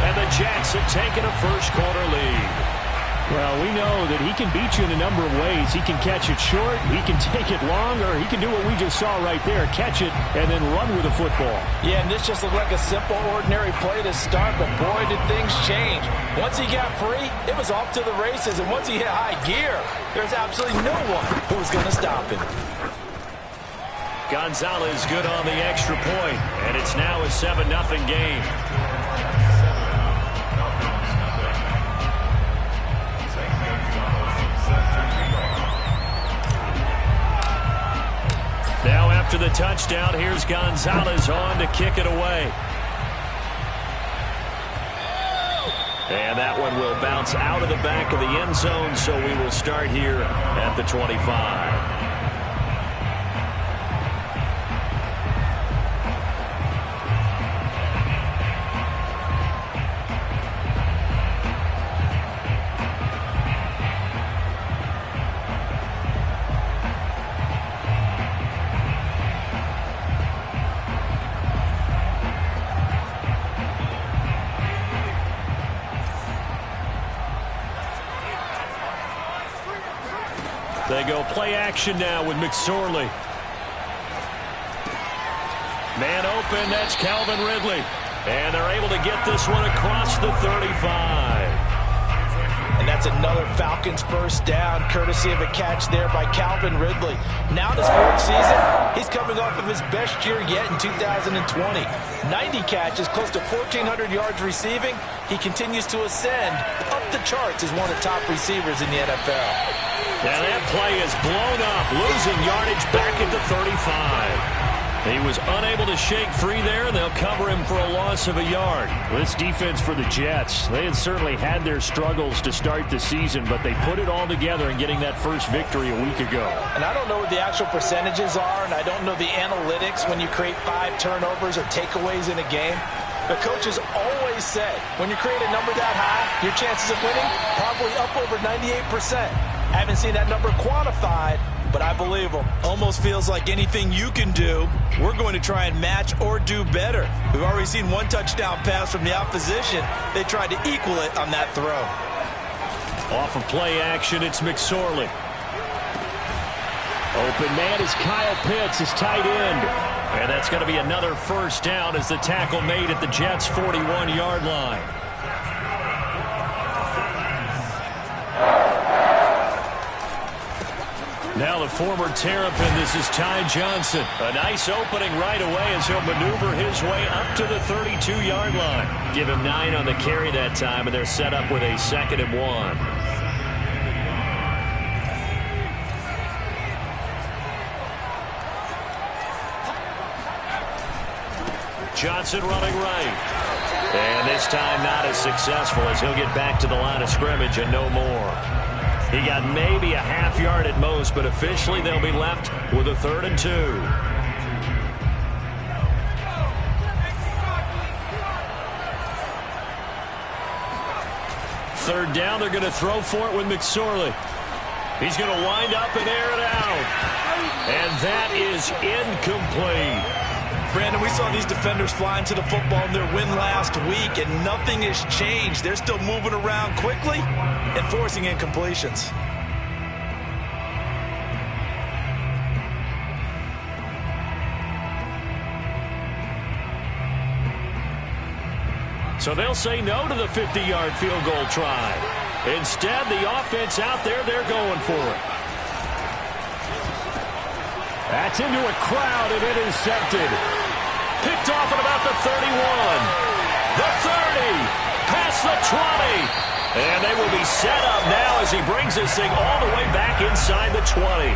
And the Jets have taken a first-quarter lead. Well, we know that he can beat you in a number of ways. He can catch it short, he can take it long, or he can do what we just saw right there, catch it and then run with the football. Yeah, and this just looked like a simple, ordinary play to start, but boy, did things change. Once he got free, it was off to the races, and once he hit high gear, there's absolutely no one who was going to stop him. Gonzalez good on the extra point, and it's now a 7-0 game. Now after the touchdown, here's Gonzalez on to kick it away. And that one will bounce out of the back of the end zone, so we will start here at the 25. They go play action now with McSorley. Man open, that's Calvin Ridley. And they're able to get this one across the 35. And that's another Falcons first down, courtesy of a catch there by Calvin Ridley. Now in his fourth season, he's coming off of his best year yet in 2020. 90 catches, close to 1,400 yards receiving. He continues to ascend up the charts as one of the top receivers in the NFL. Now that play is blown up, losing yardage back at the 35. He was unable to shake free there, and they'll cover him for a loss of a yard. This defense for the Jets, they had certainly had their struggles to start the season, but they put it all together in getting that first victory a week ago. And I don't know what the actual percentages are, and I don't know the analytics when you create 5 turnovers or takeaways in a game. The coaches always say, when you create a number that high, your chances of winning probably up over 98%. I haven't seen that number quantified, but I believe them. Almost feels like anything you can do, we're going to try and match or do better. We've already seen one touchdown pass from the opposition. They tried to equal it on that throw. Off of play action, it's McSorley. Open man is Kyle Pitts, his tight end. And that's going to be another first down as the tackle made at the Jets' 41-yard line. Now the former Terrapin, this is Ty Johnson. A nice opening right away as he'll maneuver his way up to the 32-yard line. Give him 9 on the carry that time, and they're set up with a 2nd and 1. Johnson running right. And this time not as successful as he'll get back to the line of scrimmage and no more. He got maybe a half yard at most, but officially they'll be left with a 3rd and 2. Third down, they're going to throw for it with McSorley. He's going to wind up and air it out. And that is incomplete. Brandon, we saw these defenders fly into the football in their win last week, and nothing has changed. They're still moving around quickly and forcing incompletions. So they'll say no to the 50-yard field goal try. Instead, the offense out there, they're going for it. That's into a crowd and intercepted. Picked off at about the 31. The 30. Past the 20. And they will be set up now as he brings this thing all the way back inside the 20.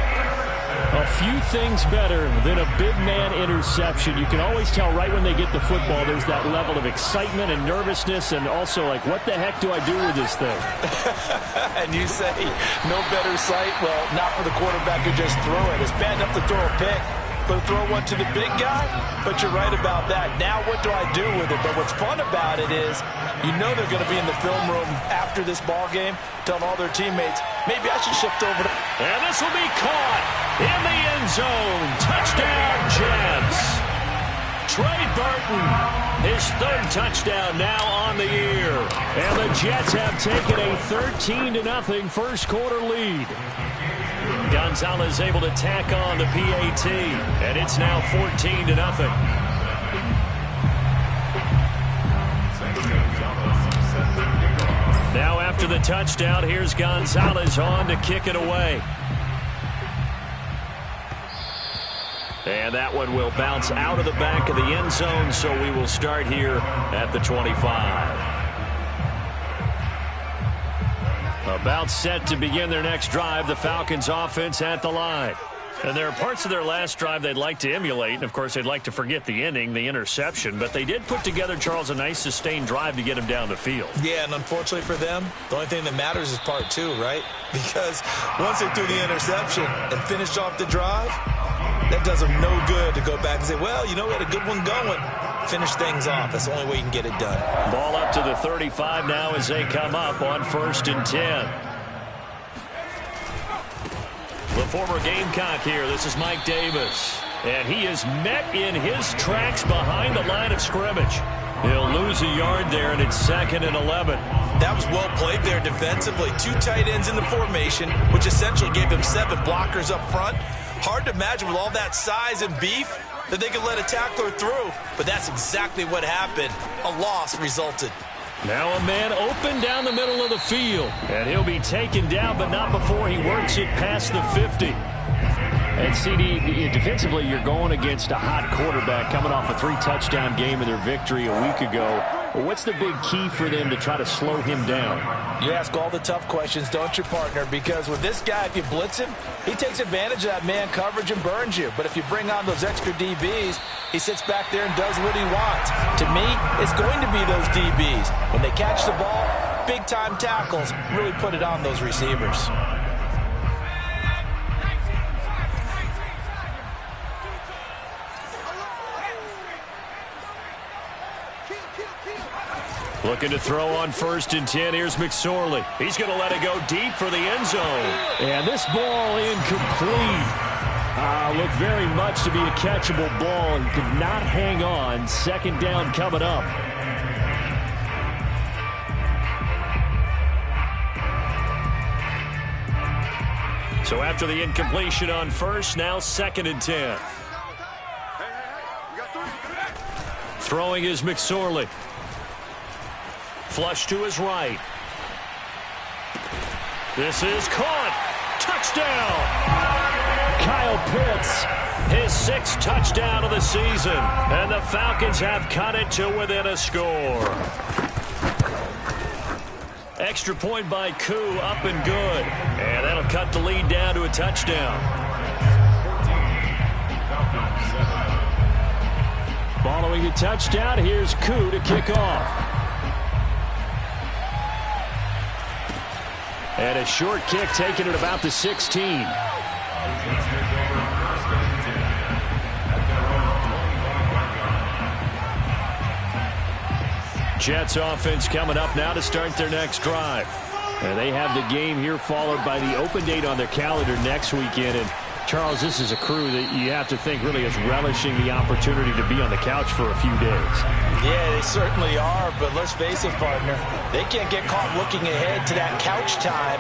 A few things better than a big man interception. You can always tell right when they get the football, there's that level of excitement and nervousness, and also like, what the heck do I do with this thing? And you say, no better sight? Well, not for the quarterback who just threw it. It's bad enough to throw a pick, but throw one to the big guy? But you're right about that. Now what do I do with it? But what's fun about it is, you know they're going to be in the film room after this ball game, telling all their teammates, maybe I should shift over to... And this will be caught in the end zone. Touchdown, Jets. Trey Burton, His third touchdown now on the year. And the Jets have taken a 13-0 first quarter lead. Gonzalez able to tack on the PAT, and it's now 14-0. Now after the touchdown, here's Gonzalez on to kick it away. And that one will bounce out of the back of the end zone, so we will start here at the 25. About set to begin their next drive, the Falcons offense at the line. And there are parts of their last drive they'd like to emulate, and of course they'd like to forget the ending, the interception, but they did put together, Charles, a nice sustained drive to get him down the field. Yeah, and unfortunately for them, the only thing that matters is part two, right? Because once they threw the interception and finished off the drive, that does them no good to go back and say, well, you know, we had a good one going. Finish things off. That's the only way you can get it done. Ball up to the 35 now as they come up on 1st and 10. The former Gamecock here. This is Mike Davis. And he is met in his tracks behind the line of scrimmage. He'll lose a yard there, and it's 2nd and 11. That was well played there defensively. 2 tight ends in the formation, which essentially gave him 7 blockers up front. Hard to imagine with all that size and beef that they could let a tackler through, but that's exactly what happened. A loss resulted. Now a man open down the middle of the field, and he'll be taken down, but not before he works it past the 50. And CD, defensively, you're going against a hot quarterback coming off a 3-touchdown game in their victory a week ago. What's the big key for them to try to slow him down? You ask all the tough questions, don't you, partner? Because with this guy, if you blitz him, he takes advantage of that man coverage and burns you. But if you bring on those extra DBs, he sits back there and does what he wants. To me, it's going to be those DBs. When they catch the ball, big-time tackles really put it on those receivers. Looking to throw on 1st and 10. Here's McSorley. He's going to let it go deep for the end zone. And this ball incomplete. Looked very much to be a catchable ball and could not hang on. 2nd down coming up. So after the incompletion on 1st, now 2nd and 10. Throwing is McSorley. Flush to his right. This is caught. Touchdown. Kyle Pitts. His 6th touchdown of the season. And the Falcons have cut it to within a score. Extra point by Koo, up and good. And that'll cut the lead down to a touchdown. Following the touchdown, here's Koo to kick off. And a short kick taken at about the 16. Jets offense coming up now to start their next drive. And they have the game here followed by the open date on their calendar next weekend. And Charles, this is a crew that you have to think really is relishing the opportunity to be on the couch for a few days. Yeah, they certainly are, but let's face it, partner, they can't get caught looking ahead to that couch time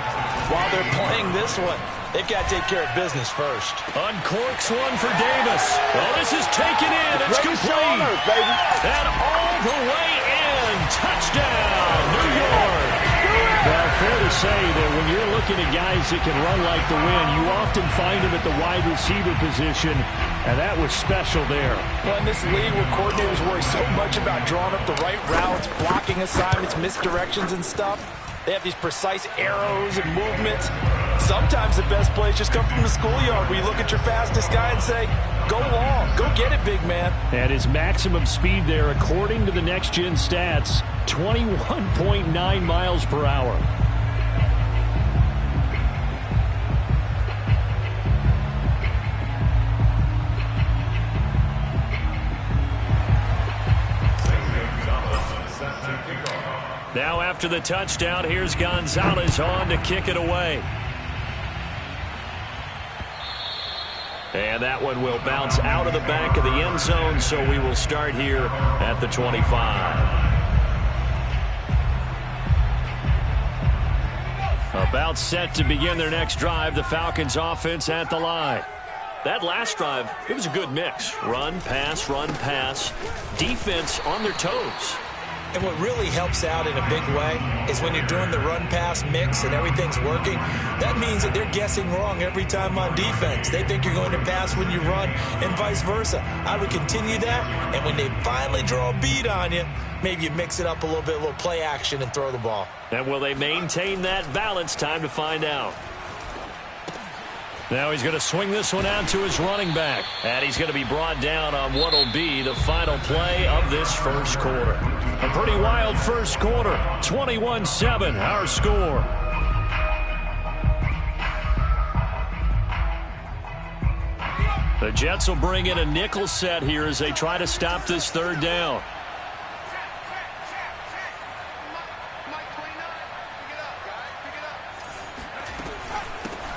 while they're playing this one. They've got to take care of business first. Uncorks one for Davis. Oh, this is taken in. It's complete. And all the way in. Touchdown, New York. Well, fair to say that when you're looking at guys that can run like the wind, you often find them at the wide receiver position, and that was special there. Well, in this league where coordinators worry so much about drawing up the right routes, blocking assignments, misdirections and stuff, they have these precise arrows and movements. Sometimes the best plays just come from the schoolyard where you look at your fastest guy and say, go long, go get it, big man. And his maximum speed there, according to the next-gen stats, 21.9 miles per hour. Now after the touchdown, here's Gonzalez on to kick it away. And that one will bounce out of the back of the end zone, so we will start here at the 25. About set to begin their next drive, the Falcons offense at the line. That last drive, it was a good mix. Run, pass, defense on their toes. And what really helps out in a big way is when you're doing the run-pass mix and everything's working, that means that they're guessing wrong every time on defense. They think you're going to pass when you run and vice versa. I would continue that, and when they finally draw a bead on you, maybe you mix it up a little bit, a little play action, and throw the ball. And will they maintain that balance? Time to find out. Now he's going to swing this one out to his running back. And he's going to be brought down on what will be the final play of this first quarter. A pretty wild first quarter. 21-7, our score. The Jets will bring in a nickel set here as they try to stop this third down.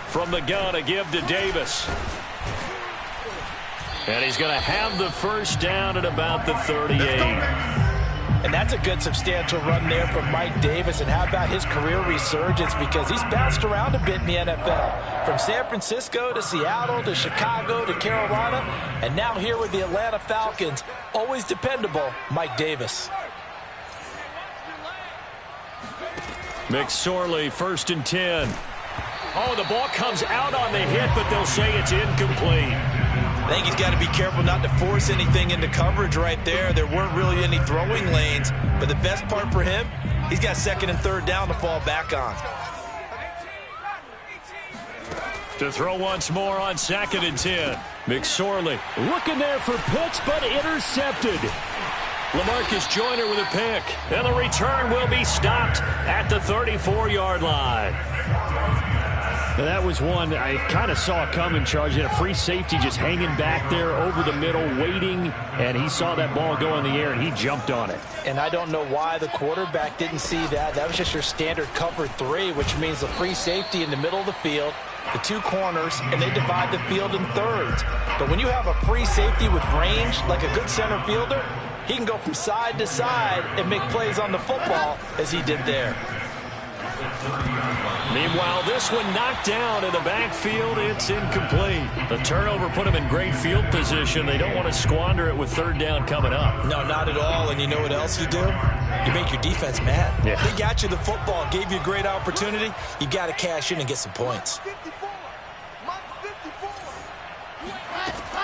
From the gun, a give to Davis. And he's going to have the first down at about the 38. And that's a good substantial run there from Mike Davis. And how about his career resurgence? Because he's bounced around a bit in the NFL. From San Francisco to Seattle to Chicago to Carolina. And now here with the Atlanta Falcons. Always dependable, Mike Davis. McSorley, 1st and 10. Oh, the ball comes out on the hit, but they'll say it's incomplete. I think he's got to be careful not to force anything into coverage right there. There weren't really any throwing lanes, but the best part for him, he's got 2nd and 3rd down to fall back on. To throw once more on 2nd and 10. McSorley looking there for Pitts, but intercepted. LaMarcus Joyner with a pick. And the return will be stopped at the 34-yard line. Now that was one I kind of saw coming, Charge. He had a free safety just hanging back there over the middle, waiting, and he saw that ball go in the air, and he jumped on it. And I don't know why the quarterback didn't see that. That was just your standard cover 3, which means the free safety in the middle of the field, the 2 corners, and they divide the field in thirds. But when you have a free safety with range, like a good center fielder, he can go from side to side and make plays on the football as he did there. Meanwhile, this one knocked down in the backfield. It's incomplete. The turnover put him in great field position. They don't want to squander it with 3rd down coming up. No, not at all. And you know what else you do? You make your defense mad. Yeah. They got you the football, gave you a great opportunity. You got to cash in and get some points.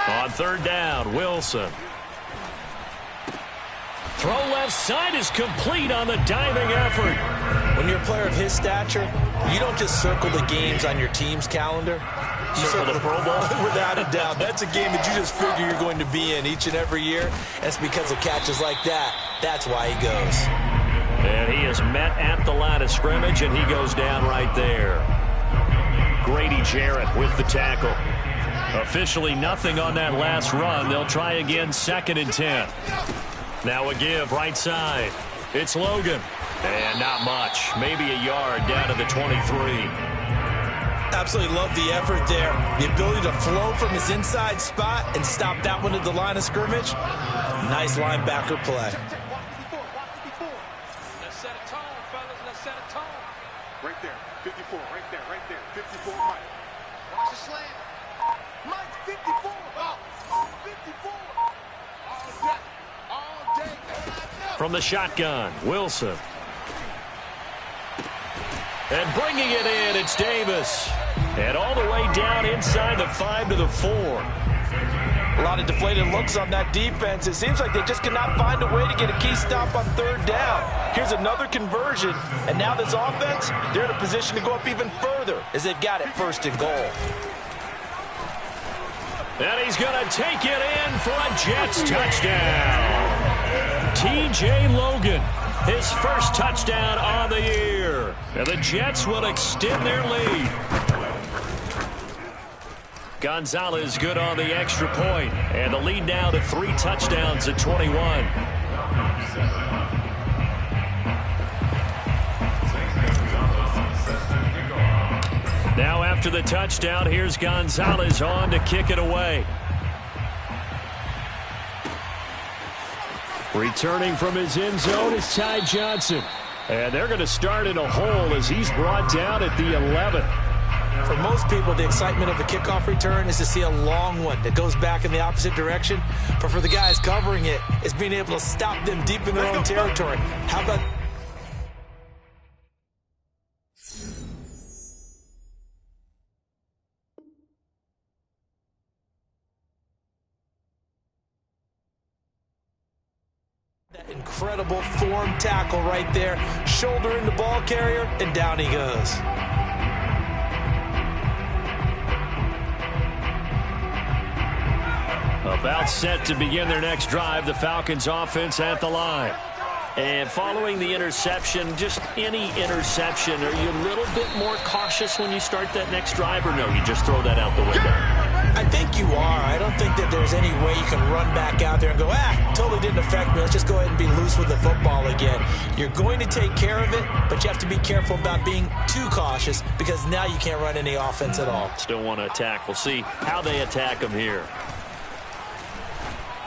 On 3rd down, Wilson. Throw left side is complete on the diving effort. When you're a player of his stature, you don't just circle the games on your team's calendar. You circle the Pro Bowl. Without a doubt. That's a game that you just figure you're going to be in each and every year. And it's because of catches like that. That's why he goes. And he is met at the line of scrimmage, and he goes down right there. Grady Jarrett with the tackle. Officially nothing on that last run. They'll try again, 2nd and 10. Now a give right side. It's Logan. And not much. Maybe a yard down to the 23. Absolutely love the effort there. The ability to flow from his inside spot and stop that one at the line of scrimmage. Nice linebacker play. Let's set a tone, fellas. Let's set a tone. Right there. 54. Right there. Right there. 54. Mike. Watch the slant. Mike, 54. Oh, 54. All day. All day. From the shotgun, Wilson. And bringing it in, it's Davis. And all the way down inside the 5 to the 4. A lot of deflated looks on that defense. It seems like they just cannot find a way to get a key stop on 3rd down. Here's another conversion, and now this offense, they're in a position to go up even further as they've got it 1st and goal. And he's going to take it in for a Jets touchdown. T.J. Logan, his first touchdown on the year. And the Jets will extend their lead. Gonzalez good on the extra point. And the lead now to 3 touchdowns at 21. Now after after the touchdown. Here's Gonzalez on to kick it away. Returning from his end zone is Ty Johnson. And they're going to start in a hole as he's brought down at the 11. For most people, the excitement of the kickoff return is to see a long one that goes back in the opposite direction. But for the guys covering it, it's being able to stop them deep in their own territory. How about that incredible form tackle right there, shoulder in the ball carrier, and down he goes. About set to begin their next drive, the Falcons offense at the line. And following the interception, just any interception, are you a little bit more cautious when you start that next drive, or no, you just throw that out the window? I think you are. I don't think that there's any way you can run back out there and go, totally didn't affect me. Let's just go ahead and be loose with the football again. You're going to take care of it, but you have to be careful about being too cautious because now you can't run any offense at all. Still want to attack. We'll see how they attack them here.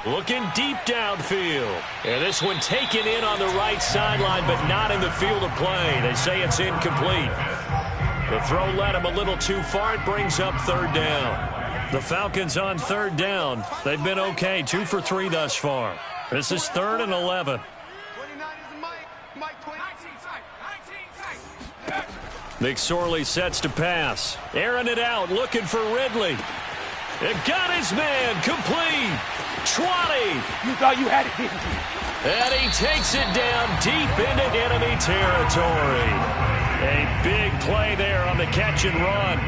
Looking deep downfield. And this one taken in on the right sideline, but not in the field of play. They say it's incomplete. The throw led him a little too far. It brings up third down. The Falcons on third down. They've been okay, 2 for 3 thus far. This is 3rd and 11. McSorley sets to pass. Airing it out, looking for Ridley. It got his man, complete. 20. You thought you had it, didn't you? And he takes it down deep into enemy territory. A big play there on the catch and run.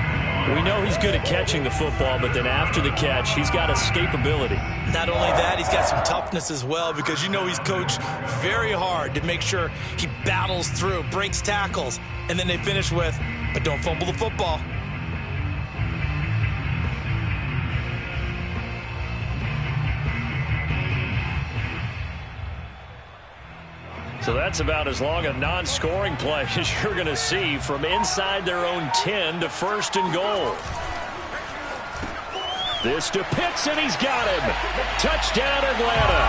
We know he's good at catching the football, but then after the catch, he's got escapability. Not only that, he's got some toughness as well because you know he's coached very hard to make sure he battles through, breaks tackles, and then they finish with, but don't fumble the football. So that's about as long a non-scoring play as you're going to see from inside their own 10 to 1st and goal. This to Pitts, and he's got him. Touchdown, Atlanta.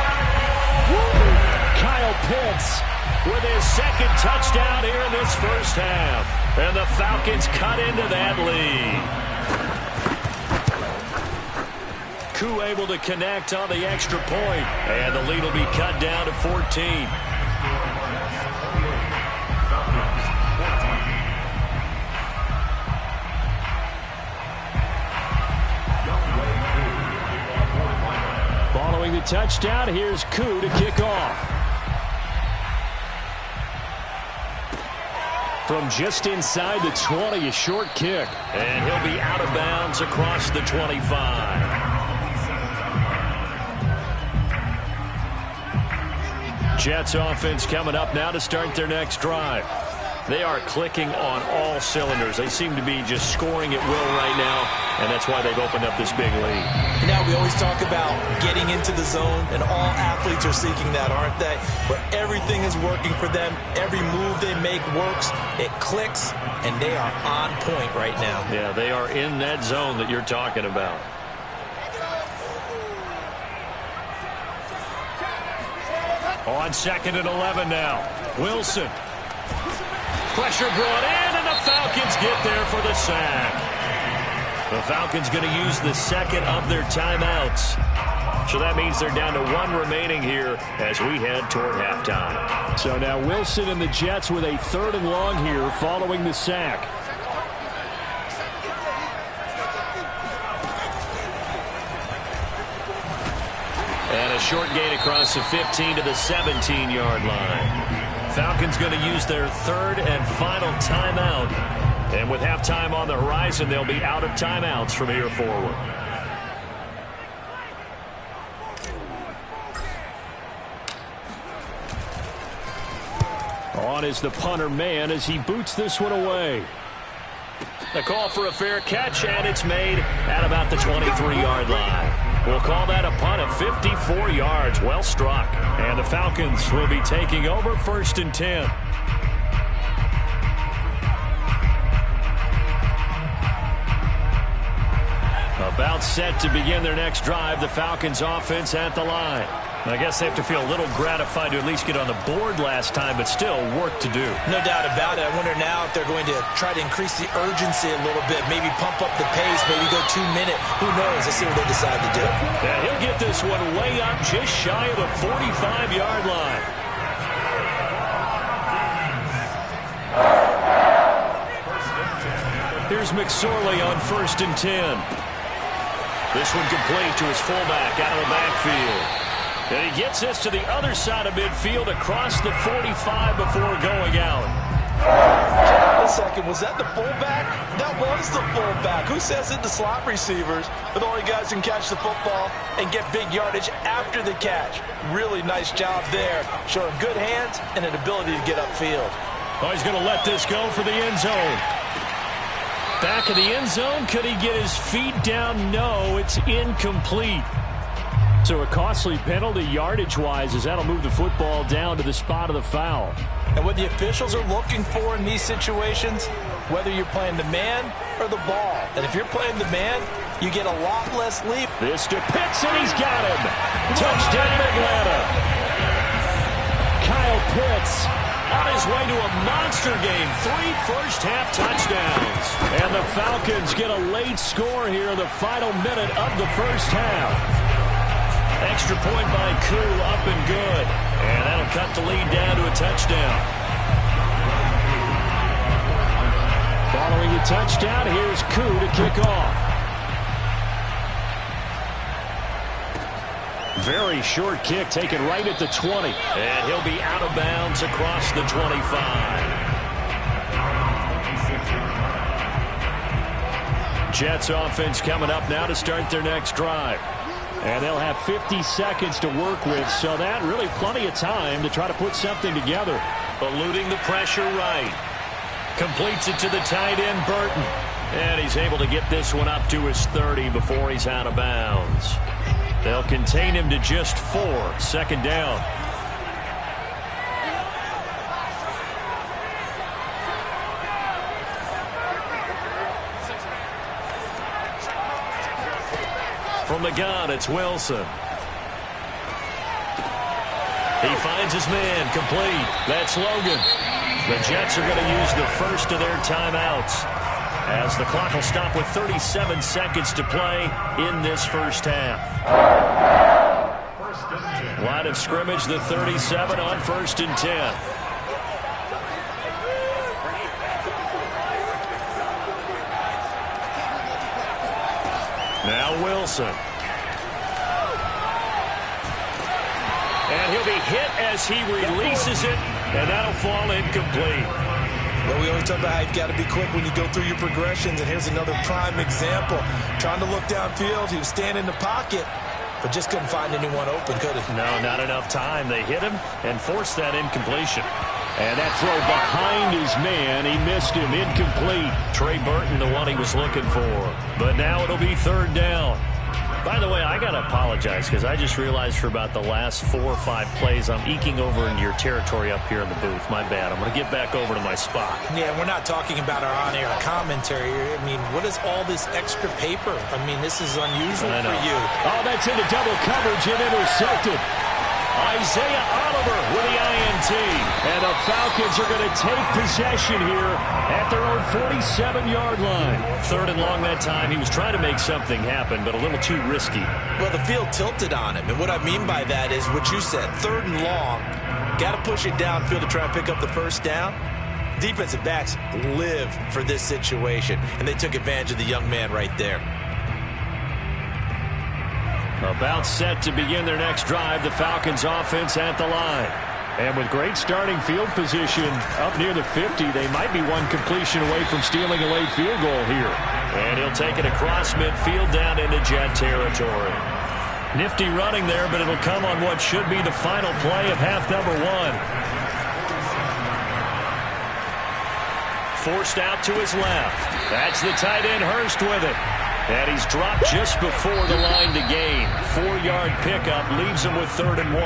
Kyle Pitts with his 2nd touchdown here in this first half. And the Falcons cut into that lead. Koo able to connect on the extra point. And the lead will be cut down to 14. Following the touchdown, here's Koo to kick off. From just inside the 20, a short kick. And he'll be out of bounds across the 25. Jets offense coming up now to start their next drive. They are clicking on all cylinders. They seem to be just scoring at will right now, and that's why they've opened up this big lead. Now we always talk about getting into the zone, and all athletes are seeking that, aren't they? Where everything is working for them, every move they make works, it clicks, and they are on point right now. Yeah, they are in that zone that you're talking about. On 2nd and 11 now. Wilson. Pressure brought in, and the Falcons get there for the sack. The Falcons going to use the 2nd of their timeouts. So that means they're down to 1 remaining here as we head toward halftime. So now Wilson and the Jets with a 3rd and long here following the sack. And a short gain across the 15 to the 17-yard line. Falcons going to use their 3rd and final timeout. And with halftime on the horizon, they'll be out of timeouts from here forward. On is the punter man as he boots this one away. The call for a fair catch, and it's made at about the 23-yard line. We'll call that a punt of 54 yards. Well struck. And the Falcons will be taking over 1st and 10. About set to begin their next drive. The Falcons offense at the line. I guess they have to feel a little gratified to at least get on the board last time, but still work to do. No doubt about it. I wonder now if they're going to try to increase the urgency a little bit, maybe pump up the pace, maybe go 2 minute. Who knows? Let's see what they decide to do. And he'll get this one way up just shy of the 45-yard line. Here's McSorley on 1st and 10. This one complete to his fullback out of the backfield. And he gets this to the other side of midfield across the 45 before going out. A second, was that the fullback? That was the fullback. Who says it? The slot receivers are the only guys who can catch the football and get big yardage after the catch. Really nice job there, showing good hands and an ability to get upfield. Oh, he's going to let this go for the end zone. Back of the end zone. Could he get his feet down? No, it's incomplete. So a costly penalty yardage-wise as that'll move the football down to the spot of the foul. And what the officials are looking for in these situations, whether you're playing the man or the ball. And if you're playing the man, you get a lot less leap. This to Pitts, and he's got him. Touchdown, Atlanta. Kyle Pitts on his way to a monster game. 3 first-half touchdowns. And the Falcons get a late score here in the final minute of the first half. Extra point by Koo, up and good. And that'll cut the lead down to a touchdown. Following the touchdown, here's Koo to kick off. Very short kick taken right at the 20. And he'll be out of bounds across the 25. Jets offense coming up now to start their next drive. And they'll have 50 seconds to work with, so that really plenty of time to try to put something together. Eluding the pressure right. Completes it to the tight end, Burton. And he's able to get this one up to his 30 before he's out of bounds. They'll contain him to just 4. 2nd down. From the gun, it's Wilson. He finds his man, complete. That's Logan. The Jets are going to use the first of their timeouts as the clock will stop with 37 seconds to play in this first half. Line of scrimmage, the 37 on 1st and 10. Now Wilson. And he'll be hit as he releases it, and that'll fall incomplete. Well, we always talk about how you've got to be quick when you go through your progressions, and here's another prime example. Trying to look downfield, he was standing in the pocket, but just couldn't find anyone open, could he? No, not enough time. They hit him and forced that incompletion. And that throw behind his man, he missed him, incomplete. Trey Burton, the one he was looking for. But now it'll be 3rd down. By the way, I got to apologize because I just realized for about the last 4 or 5 plays, I'm eking over into your territory up here in the booth. My bad. I'm going to get back over to my spot. Yeah, we're not talking about our on-air commentary. I mean, what is all this extra paper? I mean, this is unusual for you. Oh, that's into double coverage and intercepted. Isaiah Oliver with the INT. And the Falcons are going to take possession here at their own 47-yard line. 3rd and long that time. He was trying to make something happen, but a little too risky. Well, the field tilted on him. And what I mean by that is what you said. 3rd and long. Got to push it downfield to try and pick up the first down. Defensive backs live for this situation. And they took advantage of the young man right there. About set to begin their next drive, the Falcons offense at the line. And with great starting field position up near the 50, they might be one completion away from stealing a late field goal here. And he'll take it across midfield down into Jet territory. Nifty running there, but it'll come on what should be the final play of half number 1. Forced out to his left. That's the tight end Hurst with it. And he's dropped just before the line to gain. 4-yard pickup leaves him with 3rd and 1.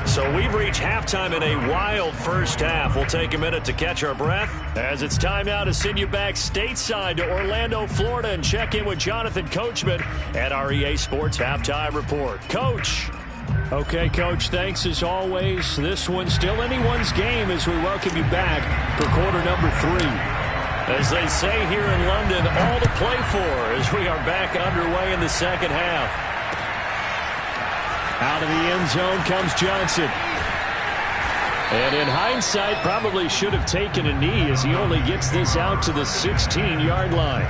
So we've reached halftime in a wild first half. We'll take a minute to catch our breath as it's time now to send you back stateside to Orlando, Florida, and check in with Jonathan Coachman at our EA Sports Halftime Report. Coach. Okay, Coach, thanks as always. This one's still anyone's game as we welcome you back for quarter number 3. As they say here in London, all to play for as we are back underway in the second half. Out of the end zone comes Johnson. And in hindsight, probably should have taken a knee as he only gets this out to the 16-yard line.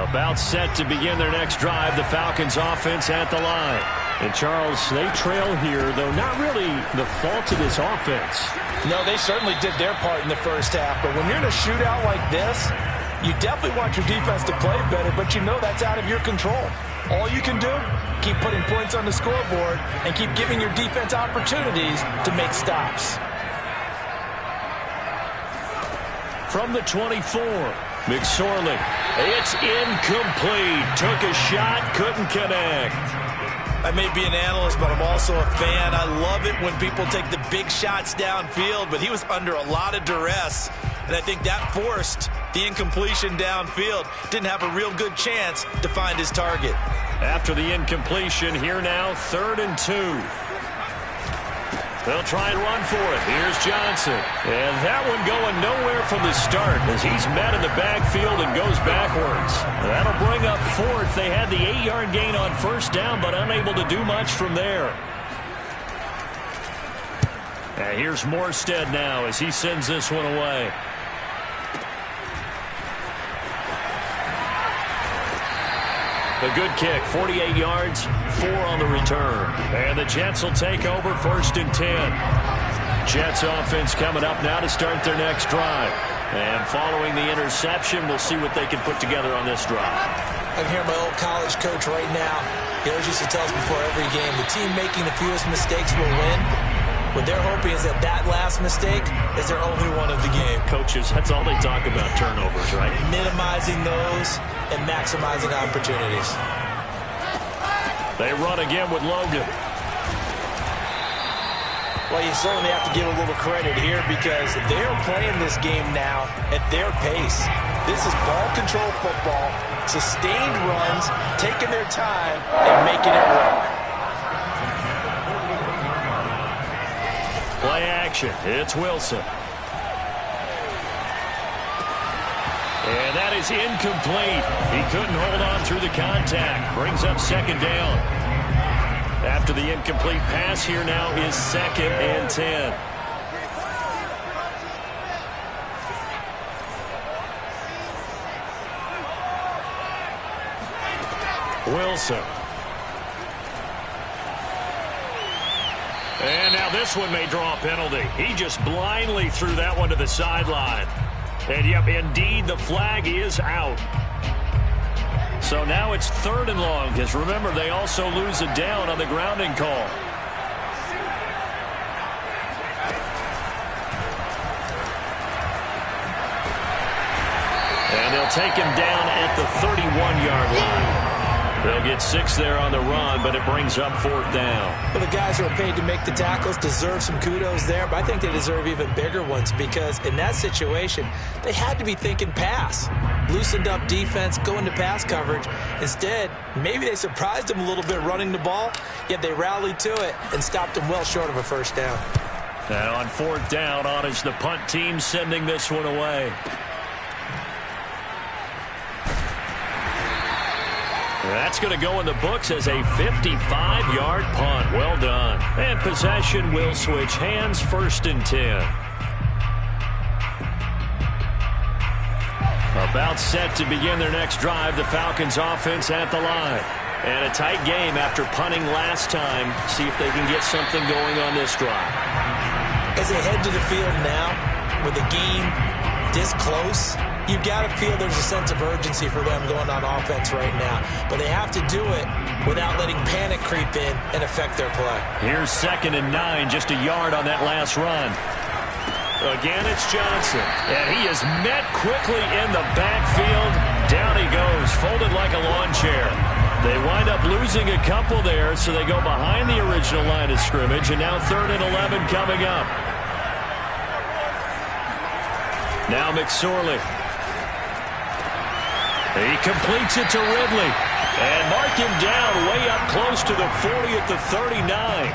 About set to begin their next drive, the Falcons offense at the line. And Charles, they trail here, though not really the fault of this offense. No, they certainly did their part in the first half, but when you're in a shootout like this, you definitely want your defense to play better, but you know that's out of your control. All you can do, keep putting points on the scoreboard and keep giving your defense opportunities to make stops. From the 24, McSorley. It's incomplete. Took a shot, couldn't connect. I may be an analyst, but I'm also a fan. I love it when people take the big shots downfield, but he was under a lot of duress, and I think that forced the incompletion downfield. Didn't have a real good chance to find his target. After the incompletion, here now, 3rd and 2. They'll try and run for it. Here's Johnson. And that one going nowhere from the start as he's met in the backfield and goes backwards. That'll bring up 4th. They had the 8-yard gain on first down, but unable to do much from there. And here's Morstead now as he sends this one away. A good kick, 48 yards, 4 on the return. And the Jets will take over 1st and 10. Jets offense coming up now to start their next drive. And following the interception, we'll see what they can put together on this drive. I can hear my old college coach right now. He always used to tell us before every game, the team making the fewest mistakes will win. What they're hoping is that that last mistake is their only one of the game. Coaches, that's all they talk about, turnovers, right? Minimizing those and maximizing opportunities. They run again with Logan. Well, you certainly have to give a little credit here because they're playing this game now at their pace. This is ball control football, sustained runs, taking their time and making it work. Play action. It's Wilson. And that is incomplete. He couldn't hold on through the contact. Brings up 2nd down. After the incomplete pass, here now is 2nd and 10. Wilson. And now this one may draw a penalty. He just blindly threw that one to the sideline. And, yep, indeed, the flag is out. So now it's 3rd and long, because remember, they also lose a down on the grounding call. And they'll take him down at the 31-yard line. They'll get 6 there on the run, but it brings up 4th down. Well, the guys who are paid to make the tackles deserve some kudos there, but I think they deserve even bigger ones because in that situation, they had to be thinking pass. Loosened up defense, going to pass coverage. Instead, maybe they surprised them a little bit running the ball, yet they rallied to it and stopped them well short of a 1st down. And on 4th down, on is the punt team sending this one away. That's going to go in the books as a 55-yard punt. Well done. And possession will switch hands, 1st and 10. About set to begin their next drive, the Falcons offense at the line. And a tight game after punting last time. See if they can get something going on this drive. As they head to the field now, with the game this close, you've got to feel there's a sense of urgency for them going on offense right now. But they have to do it without letting panic creep in and affect their play. Here's 2nd and 9, just a yard on that last run. Again, it's Johnson. And he is met quickly in the backfield. Down he goes, folded like a lawn chair. They wind up losing a couple there, so they go behind the original line of scrimmage, and now 3rd and 11 coming up. Now McSorley. He completes it to Ridley. And mark him down way up close to the 40 at the 39.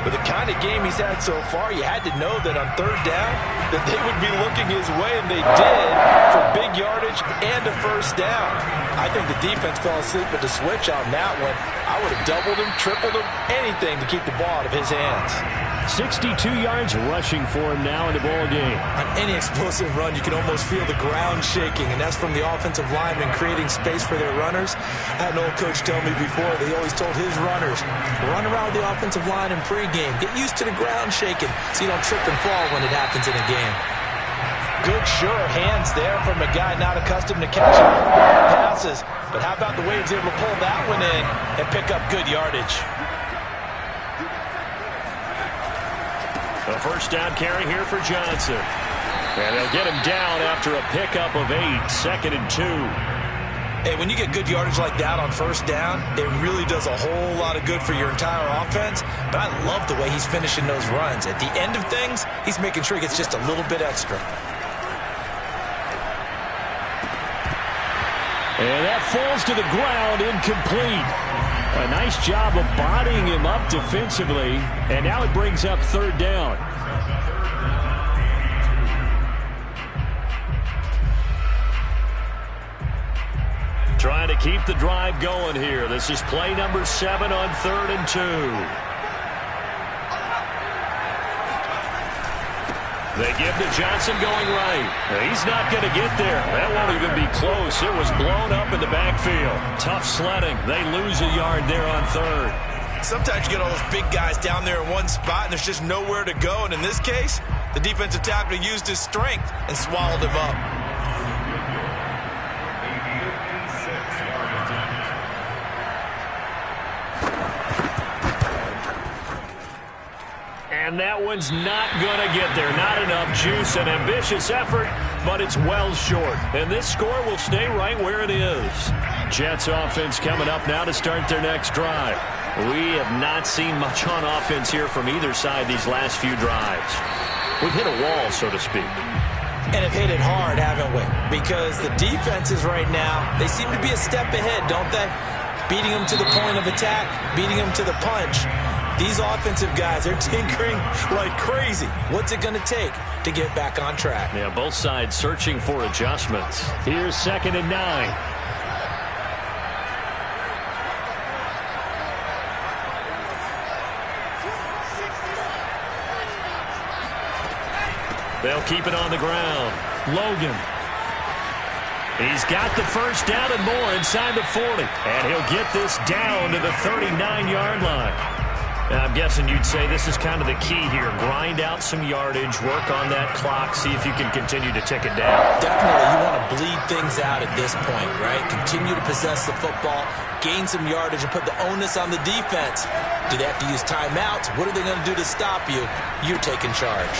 With the kind of game he's had so far, you had to know that on 3rd down that they would be looking his way, and they did, for big yardage and a 1st down. I think the defense fell asleep at the switch on that one. I would have doubled him, tripled him, anything to keep the ball out of his hands. 62 yards rushing for him now in the ball game. On any explosive run, you can almost feel the ground shaking, and that's from the offensive linemen creating space for their runners. I had an old coach tell me before, they always told his runners, run around the offensive line in pregame. Get used to the ground shaking so you don't trip and fall when it happens in a game. Good, sure hands there from a guy not accustomed to catching passes. But how about the way he was able to pull that one in and pick up good yardage? A 1st down carry here for Johnson. And they'll get him down after a pickup of 8, 2nd and 2. Hey, when you get good yardage like that on 1st down, it really does a whole lot of good for your entire offense. But I love the way he's finishing those runs. At the end of things, he's making sure he gets just a little bit extra. And that falls to the ground, incomplete. A nice job of bodying him up defensively, and now it brings up 3rd down. Trying to keep the drive going here. This is play number 7 on 3rd and 2. They give to Johnson going right. He's not going to get there. That won't even be close. It was blown up in the backfield. Tough sledding. They lose a yard there on 3rd. Sometimes you get all those big guys down there in one spot, and there's just nowhere to go. And in this case, the defensive tackle used his strength and swallowed him up. And that one's not going to get there. Not enough juice. An ambitious effort, but it's well short. And this score will stay right where it is. Jets offense coming up now to start their next drive. We have not seen much on offense here from either side these last few drives. We've hit a wall, so to speak. And have hit it hard, haven't we? Because the defenses right now, they seem to be a step ahead, don't they? Beating them to the point of attack, beating them to the punch. These offensive guys, they're tinkering like crazy. What's it going to take to get back on track? Yeah, both sides searching for adjustments. Here's 2nd and 9. They'll keep it on the ground. Logan. He's got the 1st down and more inside the 40. And he'll get this down to the 39-yard line. I'm guessing you'd say this is kind of the key here. Grind out some yardage, work on that clock, see if you can continue to tick it down. Definitely, you want to bleed things out at this point, right? Continue to possess the football, gain some yardage, and put the onus on the defense. Do they have to use timeouts? What are they going to do to stop you? You're taking charge.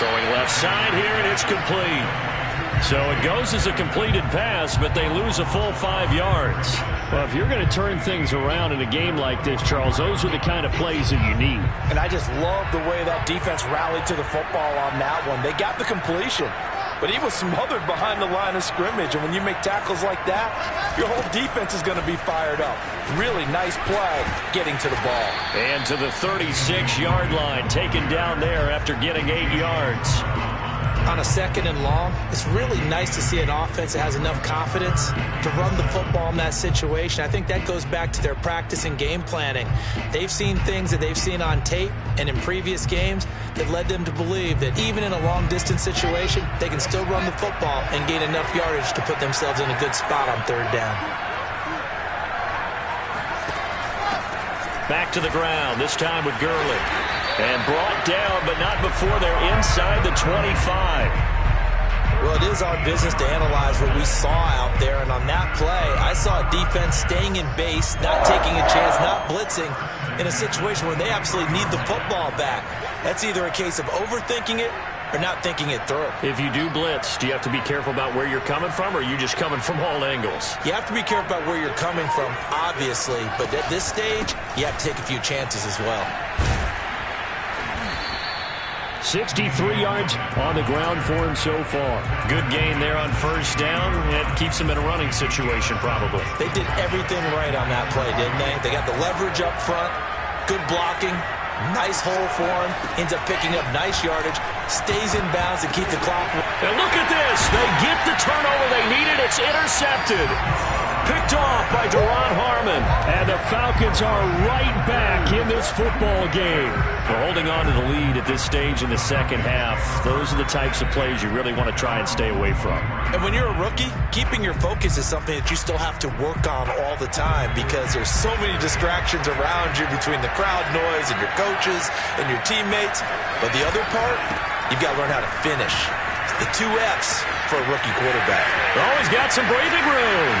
Throwing left side here, and it's complete. So it goes as a completed pass, but they lose a full 5 yards. Well, if you're going to turn things around in a game like this, Charles, those are the kind of plays that you need. And I just love the way that defense rallied to the football on that one. They got the completion, but he was smothered behind the line of scrimmage. And when you make tackles like that, your whole defense is going to be fired up. Really nice play getting to the ball. And to the 36-yard line, taken down there after getting 8 yards. On a 2nd and long, it's really nice to see an offense that has enough confidence to run the football in that situation. I think that goes back to their practice and game planning. They've seen things that they've seen on tape and in previous games that led them to believe that even in a long-distance situation, they can still run the football and gain enough yardage to put themselves in a good spot on 3rd down. Back to the ground, this time with Gurley. And brought down, but not before they're inside the 25. Well, it is our business to analyze what we saw out there, and on that play, I saw a defense staying in base, not taking a chance, not blitzing, in a situation where they absolutely need the football back. That's either a case of overthinking it or not thinking it through. If you do blitz, do you have to be careful about where you're coming from, or are you just coming from all angles? You have to be careful about where you're coming from, obviously, but at this stage, you have to take a few chances as well. 63 yards on the ground for him so far. Good gain there on first down. It keeps him in a running situation, probably. They did everything right on that play, didn't they? They got the leverage up front, good blocking, nice hole for him, ends up picking up nice yardage, stays in bounds and keep the clock. And look at this. They get the turnover they needed. It's intercepted. Picked off by Duron Harmon. And the Falcons are right back in this football game. They're holding on to the lead at this stage in the second half. Those are the types of plays you really want to try and stay away from. And when you're a rookie, keeping your focus is something that you still have to work on all the time because there's so many distractions around you between the crowd noise and your coaches and your teammates. But the other part, you've got to learn how to finish. It's the 2 F's for a rookie quarterback. Oh, he's got some breathing room.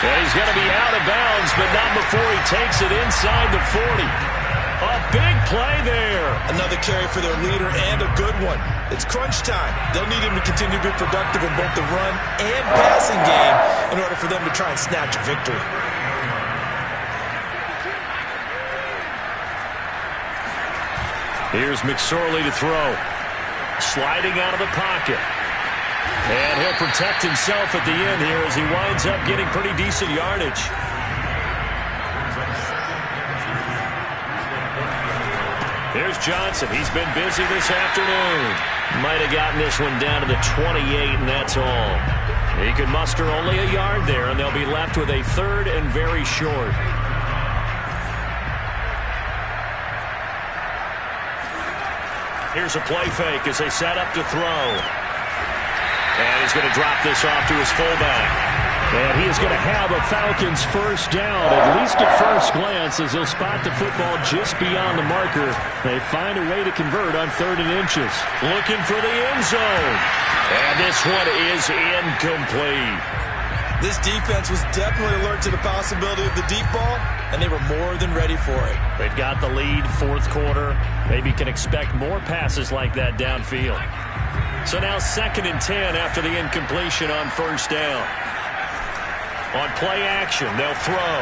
And he's going to be out of bounds, but not before he takes it inside the 40. A big play there. Another carry for their leader and a good one. It's crunch time. They'll need him to continue to be productive in both the run and passing game in order for them to try and snatch a victory. Here's McSorley to throw. Sliding out of the pocket. And he'll protect himself at the end here as he winds up getting pretty decent yardage. Here's Johnson. He's been busy this afternoon. Might have gotten this one down to the 28, and that's all. He could muster only a yard there, and they'll be left with a 3rd and very short. Here's a play fake as they set up to throw. And he's going to drop this off to his fullback. And he is going to have a Falcons first down, at least at first glance, as he'll spot the football just beyond the marker. They find a way to convert on 3rd and inches. Looking for the end zone. And this one is incomplete. This defense was definitely alert to the possibility of the deep ball, and they were more than ready for it. They've got the lead, 4th quarter. Maybe can expect more passes like that downfield. So now 2nd and 10 after the incompletion on first down. On play action, they'll throw.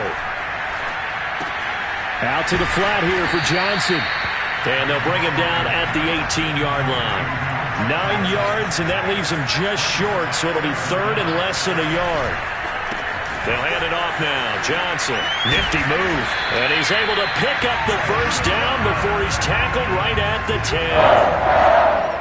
Out to the flat here for Johnson. And they'll bring him down at the 18-yard line. 9 yards, and that leaves him just short, so it'll be 3rd and less than a yard. They'll hand it off now. Johnson, nifty move. And he's able to pick up the first down before he's tackled right at the 10.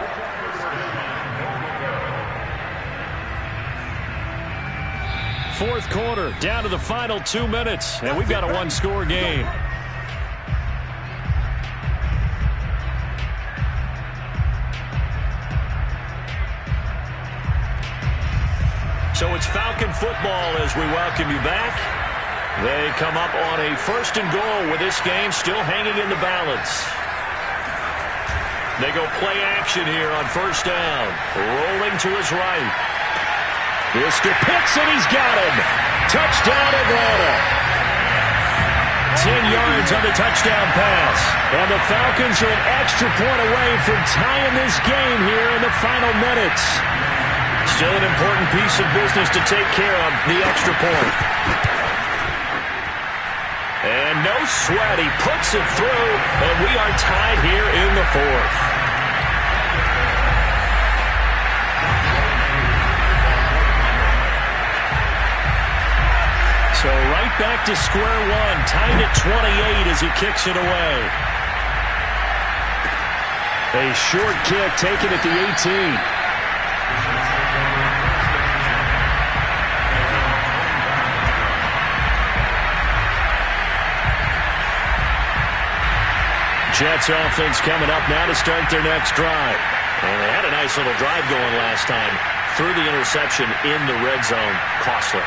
4th quarter, down to the final 2 minutes, and we've got a 1-score game. So it's Falcon football as we welcome you back. They come up on a 1st and goal with this game still hanging in the balance. They go play action here on first down. Rolling to his right. Mr. Pitts, and he's got him. Touchdown, Atlanta. 10 yards on the touchdown pass. And the Falcons are an extra point away from tying this game here in the final minutes. Still an important piece of business to take care of, the extra point. And no sweat, he puts it through, and we are tied here in the 4th. So right back to square one, tied at 28 as he kicks it away. A short kick taken at the 18. Jets offense coming up now to start their next drive. And they had a nice little drive going last time. Threw the interception in the red zone. Costly.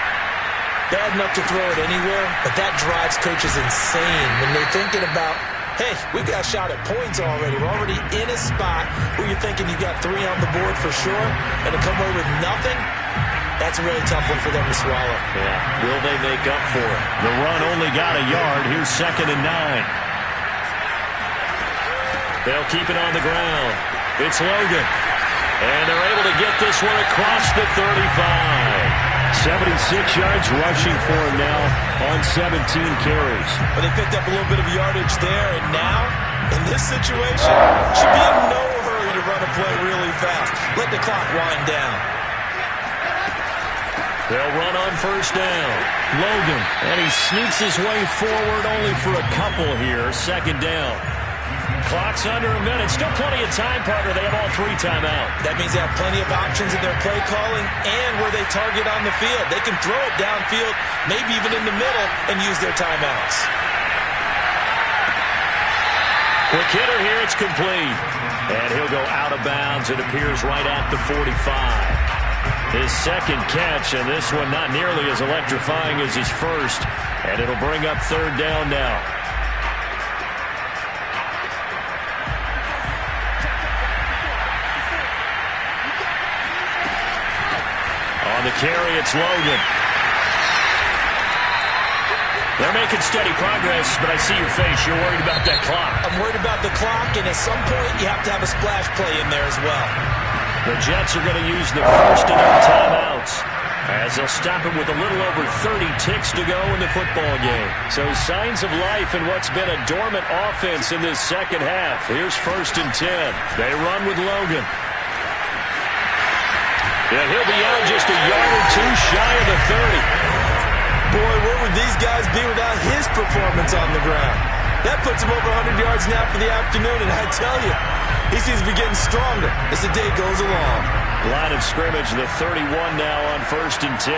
Bad enough to throw it anywhere, but that drives coaches insane when they're thinking about, hey, we've got a shot at points already. We're already in a spot where you're thinking you got 3 on the board for sure, and to come away with nothing, That's a really tough one for them to swallow. Yeah. Will they make up for it? The run only got a yard. Here's 2nd and 9. They'll keep it on the ground. It's Logan. And they're able to get this one across the 35. 76 yards rushing for him now on 17 carries. But they picked up a little bit of yardage there, and now, in this situation, should be in no hurry to run a play really fast. Let the clock wind down. They'll run on 1st down. Logan, and he sneaks his way forward only for a couple here. 2nd down. Clock's under a minute. Still plenty of time, partner. They have all 3 timeouts. That means they have plenty of options in their play calling and where they target on the field. They can throw it downfield, maybe even in the middle, and use their timeouts. Quick hitter here. It's complete. And he'll go out of bounds. It appears right at the 45. His 2nd catch, and this one not nearly as electrifying as his first. And it'll bring up 3rd down now. On the carry, it's Logan. They're making steady progress, but I see your face. You're worried about that clock. I'm worried about the clock, and at some point, you have to have a splash play in there as well. The Jets are going to use the 1st and 8 timeouts as they'll stop it with a little over 30 ticks to go in the football game. So signs of life in what's been a dormant offense in this 2nd half. Here's 1st and 10. They run with Logan. And he'll be out just a yard or 2 shy of the 30. Boy, where would these guys be without his performance on the ground? That puts him over 100 yards now for the afternoon, and I tell you, he seems to be getting stronger as the day goes along. Line of scrimmage, the 31 now on 1st and 10.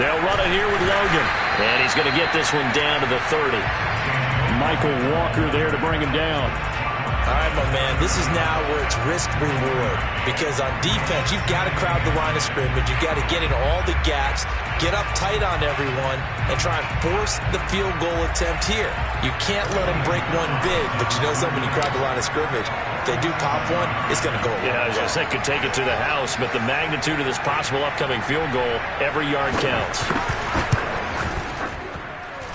They'll run it here with Logan. And he's going to get this one down to the 30. Michael Walker there to bring him down. All right, my man, this is now where it's risk-reward. Because on defense, you've got to crowd the line of scrimmage. You've got to get in all the gaps, get up tight on everyone, and try and force the field goal attempt here. You can't let them break one big, but you know something, when you crowd the line of scrimmage, if they do pop one, it's going to go away. Yeah, I was going to say, could take it to the house, but the magnitude of this possible upcoming field goal, every yard counts.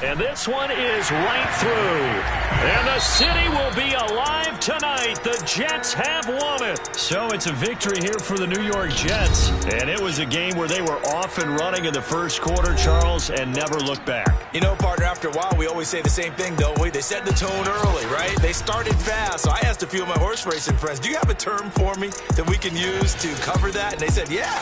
And this one is right through. And the city will be alive tonight. The Jets have won it. So it's a victory here for the New York Jets. And it was a game where they were off and running in the 1st quarter, Charles, and never looked back. You know, partner, after a while, we always say the same thing, don't we? They set the tone early, right? They started fast. So I asked a few of my horse racing friends, do you have a term for me that we can use to cover that? And they said, yeah.